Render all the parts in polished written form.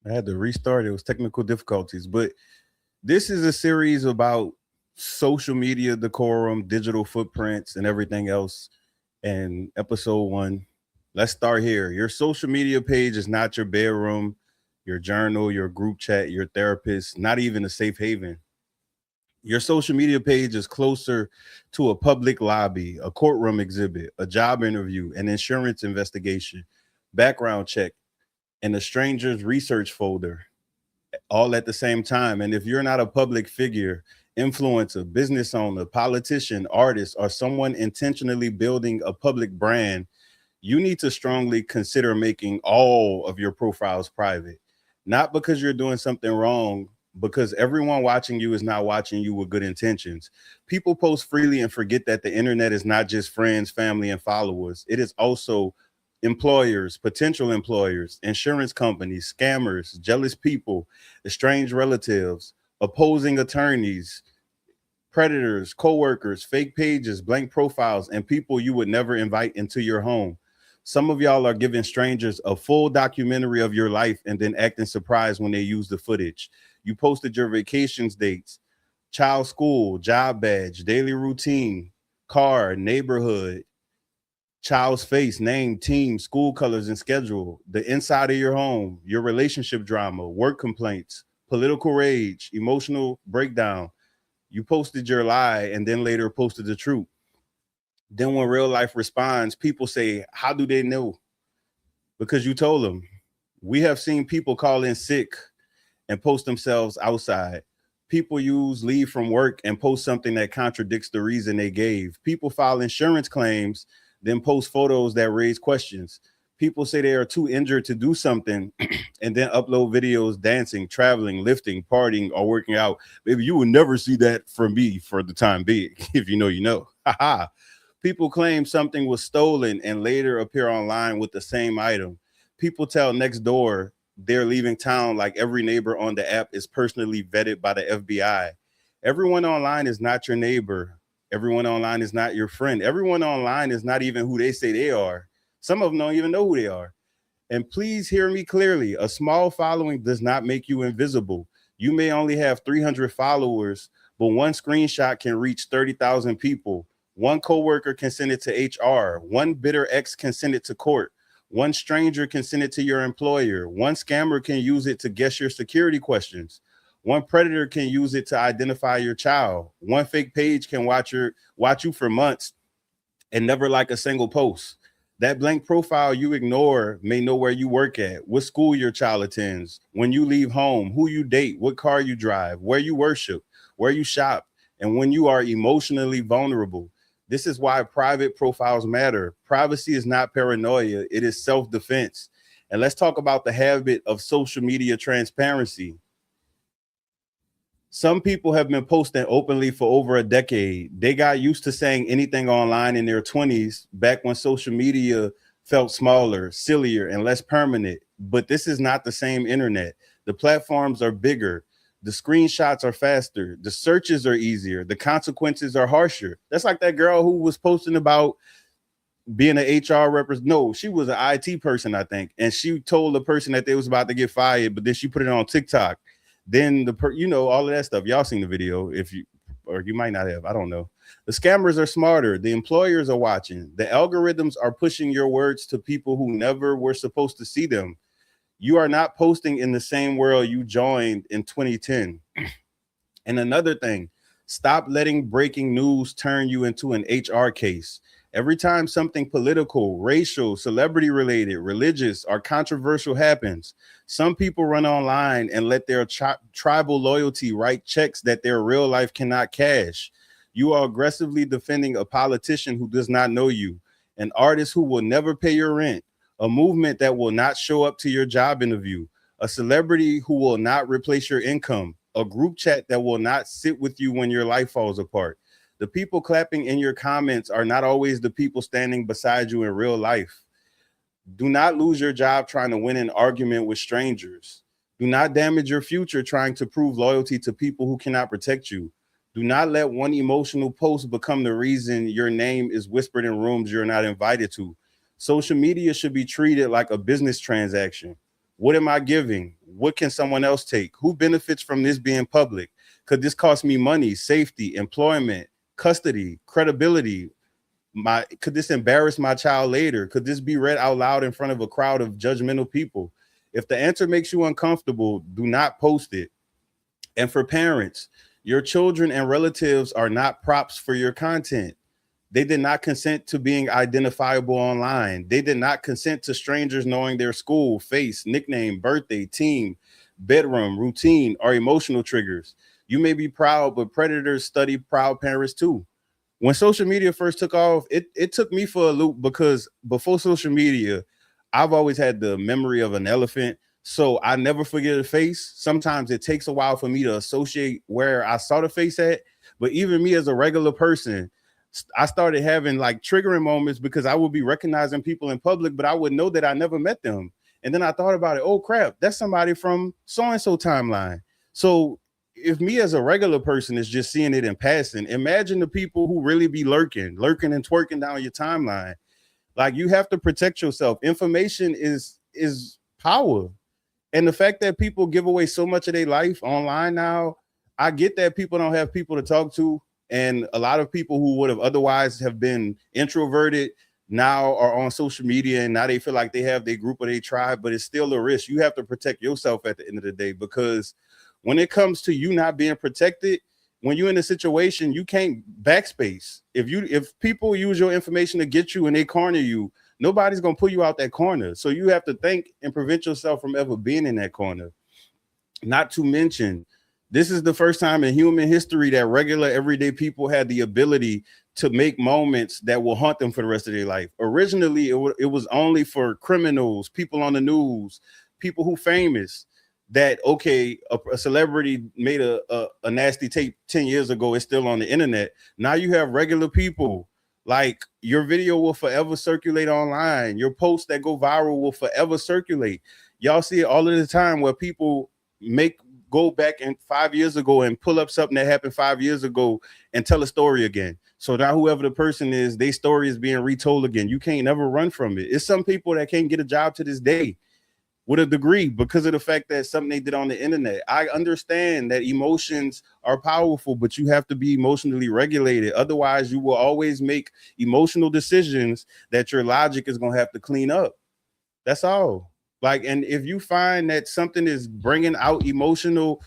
I had to restart. It was technical difficulties, but this is a series about social media decorum, digital footprints, and everything else. And episode one, let's start here. Your social media page is not your bedroom, your journal, your group chat, your therapist, not even a safe haven. Your social media page is closer to a public lobby, a courtroom exhibit, a job interview, an insurance investigation, background check, and a stranger's research folder all at the same time. And if you're not a public figure, influencer, business owner, politician, artist, or someone intentionally building a public brand, you need to strongly consider making all of your profiles private. Not because you're doing something wrong, because everyone watching you is not watching you with good intentions. People post freely and forget that the internet is not just friends, family, and followers. It is also employers, potential employers, insurance companies, scammers, jealous people, estranged relatives, opposing attorneys, predators, coworkers, fake pages, blank profiles, and people you would never invite into your home. Some of y'all are giving strangers a full documentary of your life and then acting surprised when they use the footage. You posted your vacations dates, child school, job badge, daily routine, car, neighborhood, child's face, name, team, school colors, and schedule, the inside of your home, your relationship drama, work complaints, political rage, emotional breakdown. You posted your lie and then later posted the truth. Then when real life responds, people say, how do they know? Because you told them. We have seen people call in sick and post themselves outside. People use leave from work and post something that contradicts the reason they gave. People file insurance claims, then post photos that raise questions. People say they are too injured to do something and then upload videos dancing, traveling, lifting, partying, or working out. Baby, you will never see that from me for the time being. If you know, you know. Haha. People claim something was stolen and later appear online with the same item. People tell next door they're leaving town like every neighbor on the app is personally vetted by the FBI. Everyone online is not your neighbor. Everyone online is not your friend. Everyone online is not even who they say they are. Some of them don't even know who they are. And please hear me clearly. A small following does not make you invisible. You may only have 300 followers, but one screenshot can reach 30,000 people. One coworker can send it to HR. One bitter ex can send it to court. One stranger can send it to your employer. One scammer can use it to guess your security questions. One predator can use it to identify your child. One fake page can watch you for months and never like a single post. That blank profile you ignore may know where you work at, what school your child attends, when you leave home, who you date, what car you drive, where you worship, where you shop, and when you are emotionally vulnerable. This is why private profiles matter. Privacy is not paranoia, it is self defense. And let's talk about the habit of social media transparency. Some people have been posting openly for over a decade. They got used to saying anything online in their 20s, back when social media felt smaller, sillier, and less permanent. But this is not the same internet. The platforms are bigger. The screenshots are faster. The searches are easier. The consequences are harsher. That's like that girl who was posting about being an HR representative. No, she was an IT person, I think. And she told the person that they was about to get fired, but then she put it on TikTok. Then all of that stuff. Y'all seen the video if you or you might not have. I don't know. The scammers are smarter. The employers are watching. The algorithms are pushing your words to people who never were supposed to see them. You are not posting in the same world you joined in 2010. And another thing, stop letting breaking news turn you into an HR case. Every time something political, racial, celebrity related, religious, or controversial happens, some people run online and let their tribal loyalty write checks that their real life cannot cash. You are aggressively defending a politician who does not know you, an artist who will never pay your rent, a movement that will not show up to your job interview, a celebrity who will not replace your income, a group chat that will not sit with you when your life falls apart. The people clapping in your comments are not always the people standing beside you in real life. Do not lose your job trying to win an argument with strangers. Do not damage your future trying to prove loyalty to people who cannot protect you. Do not let one emotional post become the reason your name is whispered in rooms you're not invited to. Social media should be treated like a business transaction. What am I giving? What can someone else take? Who benefits from this being public? Could this cost me money, safety, employment, custody, credibility? Could this embarrass my child later? Could this be read out loud in front of a crowd of judgmental people? If the answer makes you uncomfortable, do not post it. And for parents, your children and relatives are not props for your content. They did not consent to being identifiable online. They did not consent to strangers knowing their school, face, nickname, birthday, team, bedroom, routine, or emotional triggers. You may be proud, but predators study proud parents too. When social media first took off, it took me for a loop because before social media, I've always had the memory of an elephant. So I never forget a face. Sometimes it takes a while for me to associate where I saw the face at. But even me as a regular person, I started having like triggering moments because I would be recognizing people in public, but I would know that I never met them. And then I thought about it. Oh crap, that's somebody from so-and-so timeline. So if me as a regular person is just seeing it in passing, imagine the people who really be lurking and twerking down your timeline. Like, you have to protect yourself. Information is power. And the fact that people give away so much of their life online now, I get that people don't have people to talk to. And a lot of people who would have otherwise have been introverted now are on social media, and now they feel like they have their group or their tribe, but it's still a risk. You have to protect yourself at the end of the day, because when it comes to you not being protected, when you're in a situation, you can't backspace. If people use your information to get you and they corner you, nobody's going to pull you out that corner. So you have to think and prevent yourself from ever being in that corner. Not to mention, this is the first time in human history that regular everyday people had the ability to make moments that will haunt them for the rest of their life. Originally, it was only for criminals, people on the news, people who famous. That, okay, a celebrity made a nasty tape 10 years ago, it's still on the internet. Now you have regular people. Like, your video will forever circulate online. Your posts that go viral will forever circulate. Y'all see it all of the time where people go back and 5 years ago and pull up something that happened 5 years ago and tell a story again. So now whoever the person is, their story is being retold again. You can't never run from it. It's some people that can't get a job to this day with a degree because of the fact that something they did on the internet. I understand that emotions are powerful, but you have to be emotionally regulated. Otherwise, you will always make emotional decisions that your logic is going to have to clean up. That's all. Like, and if you find that something is bringing out emotional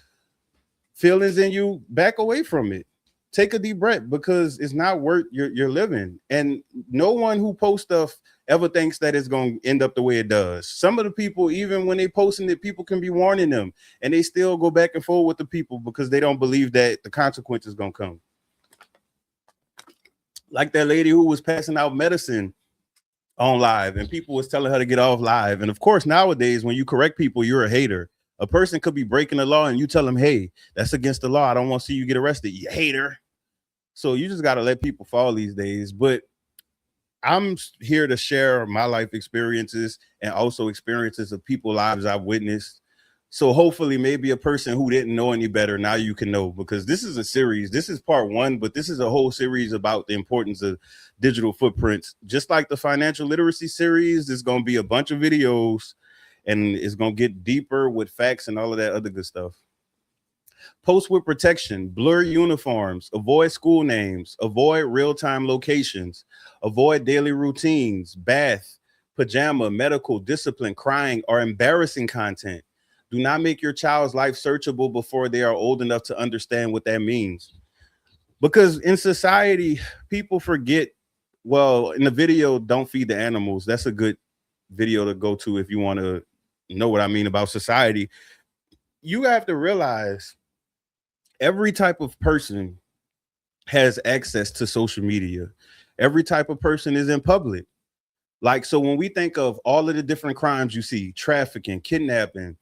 feelings in you, back away from it. Take a deep breath, because it's not worth your living. And no one who posts stuff ever thinks that it's going to end up the way it does. Some of the people, even when they posting it, people can be warning them, and they still go back and forth with the people because they don't believe that the consequence is going to come. Like that lady who was passing out medicine on live, and people was telling her to get off live. And of course, nowadays, when you correct people, you're a hater. A person could be breaking the law and you tell them, hey, that's against the law. I don't want to see you get arrested, you hater. So you just got to let people fall these days. But I'm here to share my life experiences and also experiences of people's lives I've witnessed. So hopefully maybe a person who didn't know any better, now you can know, because this is a series. This is part one, but this is a whole series about the importance of digital footprints. Just like the financial literacy series, there's going to be a bunch of videos, and it's going to get deeper with facts and all of that other good stuff. Post with protection, blur uniforms, avoid school names, avoid real-time locations, avoid daily routines, bath, pajama, medical, discipline, crying, or embarrassing content. Do not make your child's life searchable before they are old enough to understand what that means. Because in society, people forget, well, in the video, don't feed the animals. That's a good video to go to if you want to know what I mean about society. You have to realize every type of person has access to social media. Every type of person is in public. Like, so when we think of all of the different crimes you see, trafficking, kidnapping,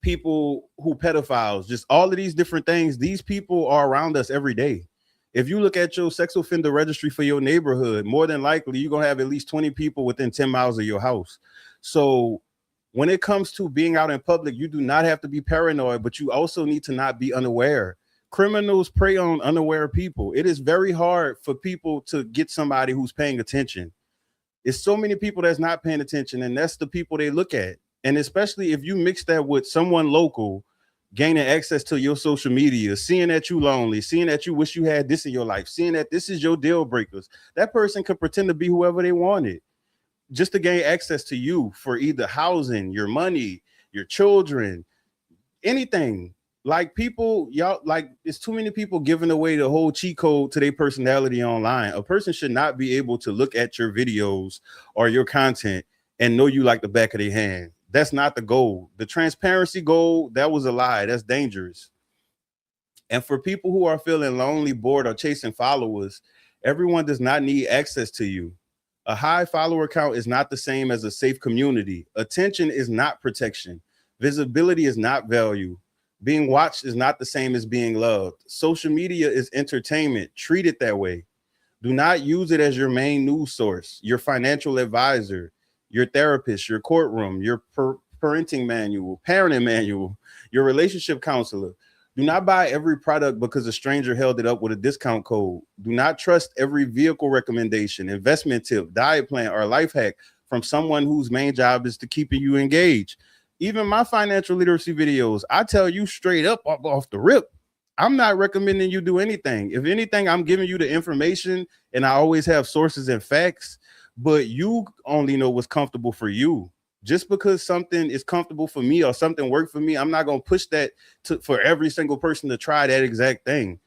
people who pedophiles, just all of these different things, these people are around us every day. If you look at your sex offender registry for your neighborhood, more than likely you're going to have at least 20 people within 10 miles of your house. So when it comes to being out in public, you do not have to be paranoid, but you also need to not be unaware. Criminals prey on unaware people. It is very hard for people to get somebody who's paying attention. It's so many people that's not paying attention, and that's the people they look at. And especially if you mix that with someone local gaining access to your social media, seeing that you lonely, seeing that you wish you had this in your life, seeing that this is your deal breakers, that person could pretend to be whoever they wanted just to gain access to you for either housing, your money, your children, anything. Like people, y'all, like it's too many people giving away the whole cheat code to their personality online. A person should not be able to look at your videos or your content and know you like the back of their hand. That's not the goal. The transparency goal, that was a lie. That's dangerous. And for people who are feeling lonely, bored, or chasing followers, everyone does not need access to you. A high follower count is not the same as a safe community. Attention is not protection. Visibility is not value. Being watched is not the same as being loved. Social media is entertainment. Treat it that way. Do not use it as your main news source, your financial advisor, your therapist, your courtroom, your parenting manual, your relationship counselor. Do not buy every product because a stranger held it up with a discount code. Do not trust every vehicle recommendation, investment tip, diet plan, or life hack from someone whose main job is to keeping you engaged. Even my financial literacy videos, I tell you straight up off the rip, I'm not recommending you do anything. If anything, I'm giving you the information, and I always have sources and facts, but you only know what's comfortable for you. Just because something is comfortable for me or something worked for me, I'm not going to push that for every single person to try that exact thing.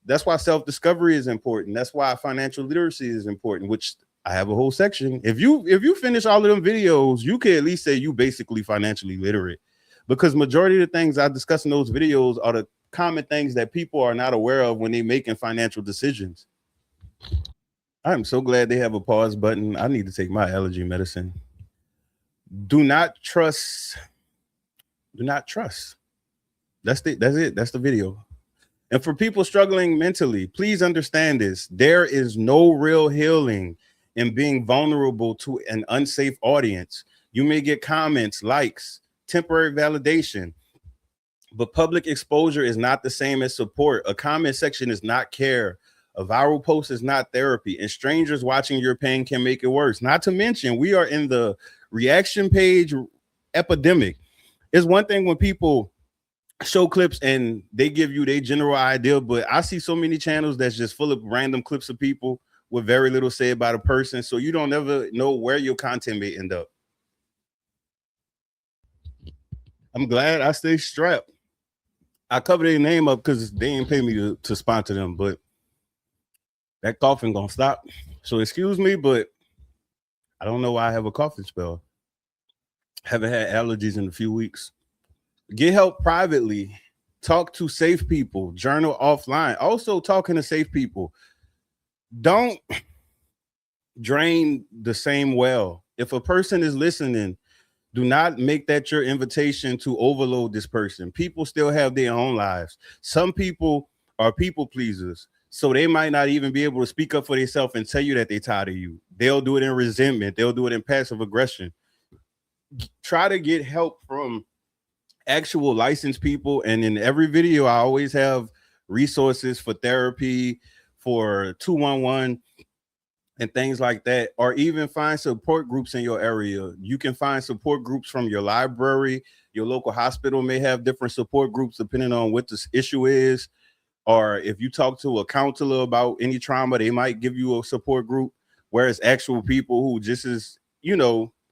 That's why self-discovery is important. That's why financial literacy is important, which I have a whole section. If you finish all of them videos, you can at least say you basically financially literate, because majority of the things I discuss in those videos are the common things that people are not aware of when they're making financial decisions. I'm so glad they have a pause button. I need to take my allergy medicine. Do not trust. Do not trust. That's it. That's the video. And for people struggling mentally, please understand this. There is no real healing in being vulnerable to an unsafe audience. You may get comments, likes, temporary validation, but public exposure is not the same as support. A comment section is not care. A viral post is not therapy, and strangers watching your pain can make it worse. Not to mention, we are in the reaction page epidemic. It's one thing when people show clips and they give you their general idea, but I see so many channels that's just full of random clips of people with very little say about a person, so you don't ever know where your content may end up. I'm glad I stay strapped. I cover their name up because they ain't pay me to sponsor them, but that coughing gonna stop. So excuse me, but I don't know why I have a coughing spell. Haven't had allergies in a few weeks. Get help privately. Talk to safe people. Journal offline. Also, talking to safe people. Don't drain the same well. If a person is listening, do not make that your invitation to overload this person. People still have their own lives. Some people are people pleasers, so they might not even be able to speak up for themselves and tell you that they're tired of you. They'll do it in resentment. They'll do it in passive aggression. Try to get help from actual licensed people. And in every video, I always have resources for therapy, for 211 and things like that, or even find support groups in your area. You can find support groups from your library. Your local hospital may have different support groups depending on what the issue is. Or if you talk to a counselor about any trauma, they might give you a support group, whereas actual people who just as,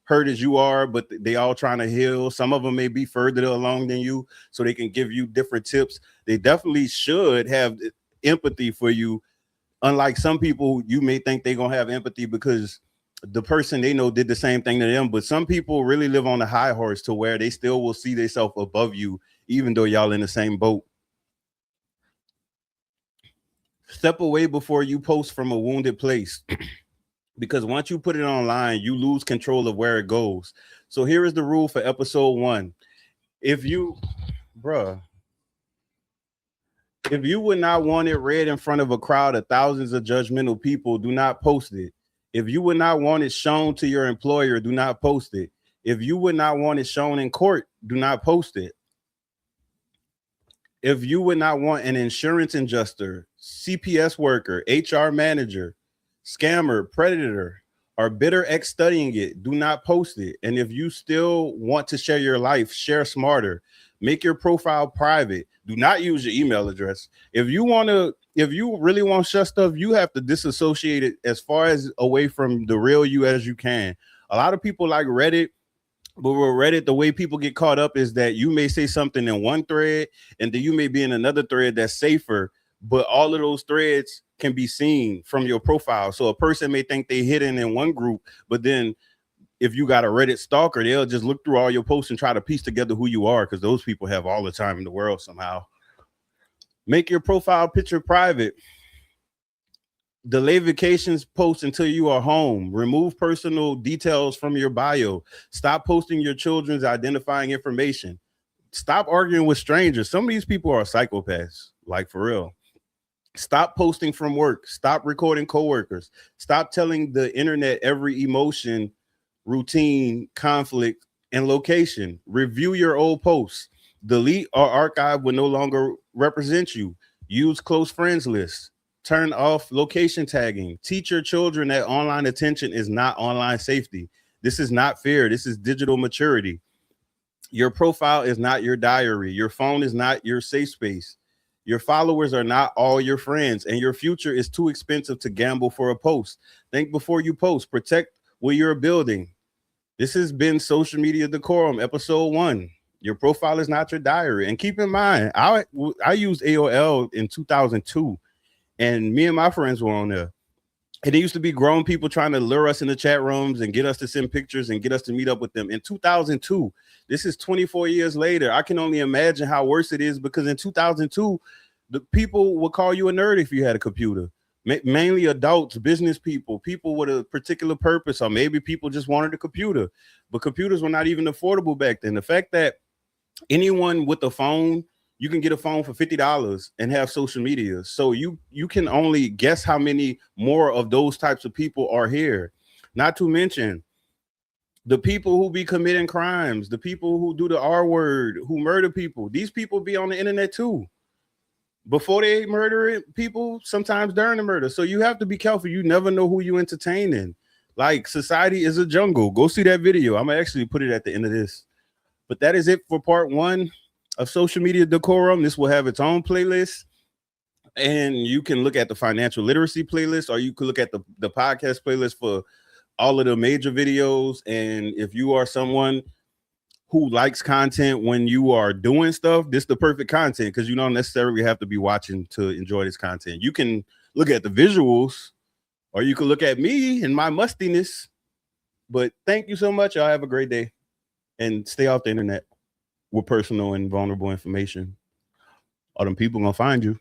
hurt as you are, but they all trying to heal. Some of them may be further along than you, so they can give you different tips. They definitely should have empathy for you. Unlike some people, you may think they're going to have empathy because the person they know did the same thing to them. But some people really live on a high horse to where they still will see themselves above you, even though y'all in the same boat. Step away before you post from a wounded place. Because once you put it online, you lose control of where it goes. So here is the rule for episode 1. If you would not want it read in front of a crowd of thousands of judgmental people, do not post it. If you would not want it shown to your employer, do not post it. If you would not want it shown in court, do not post it. If you would not want an insurance adjuster, CPS worker, HR manager, scammer, predator, are bitter at studying it, do not post it. And if you still want to share your life, share smarter. Make your profile private. Do not use your email address. If you really want to shut stuff, you have to disassociate it as far as away from the real you as you can. A lot of people like Reddit, but with Reddit, the way people get caught up is that you may say something in one thread, and then you may be in another thread that's safer, but all of those threads can be seen from your profile. So a person may think they hidden in one group, but then if you got a Reddit stalker, they'll just look through all your posts and try to piece together who you are, because those people have all the time in the world somehow. Make your profile picture private. Delay vacations posts until you are home. Remove personal details from your bio. Stop posting your children's identifying information. Stop arguing with strangers. Some of these people are psychopaths, like for real. Stop posting from work. Stop recording coworkers. Stop telling the internet every emotion, routine, conflict, and location. Review your old posts. Delete or archive will no longer represent you. Use close friends lists. Turn off location tagging. Teach your children that online attention is not online safety. This is not fear. This is digital maturity. Your profile is not your diary. Your phone is not your safe space. Your followers are not all your friends, and your future is too expensive to gamble for a post. Think before you post. Protect what you're building. This has been Social Media Decorum, episode 1. Your profile is not your diary. And keep in mind, I used AOL in 2002. And me and my friends were on there. And it used to be grown people trying to lure us in the chat rooms and get us to send pictures and get us to meet up with them. In 2002, this is 24 years later. I can only imagine how worse it is, because in 2002, the people would call you a nerd if you had a computer. Mainly adults, business people, people with a particular purpose, or maybe people just wanted a computer. But computers were not even affordable back then. The fact that anyone with a phone, you can get a phone for $50 and have social media. So you can only guess how many more of those types of people are here. Not to mention the people who be committing crimes, the people who do the R word, who murder people. These people be on the internet too. Before they murder people, sometimes during the murder. So you have to be careful. You never know who you entertaining. Like, society is a jungle. Go see that video. I'm gonna actually put it at the end of this. But that is it for part 1 of Social Media Decorum. This will have its own playlist, and you can look at the financial literacy playlist, or you can look at the podcast playlist for all of the major videos. And if you are someone who likes content when you are doing stuff, this is the perfect content, because you don't necessarily have to be watching to enjoy this content. You can look at the visuals, or you can look at me and my mustiness. But thank you so much. Y'all have a great day, and stay off the internet with personal and vulnerable information, or them people gonna find you.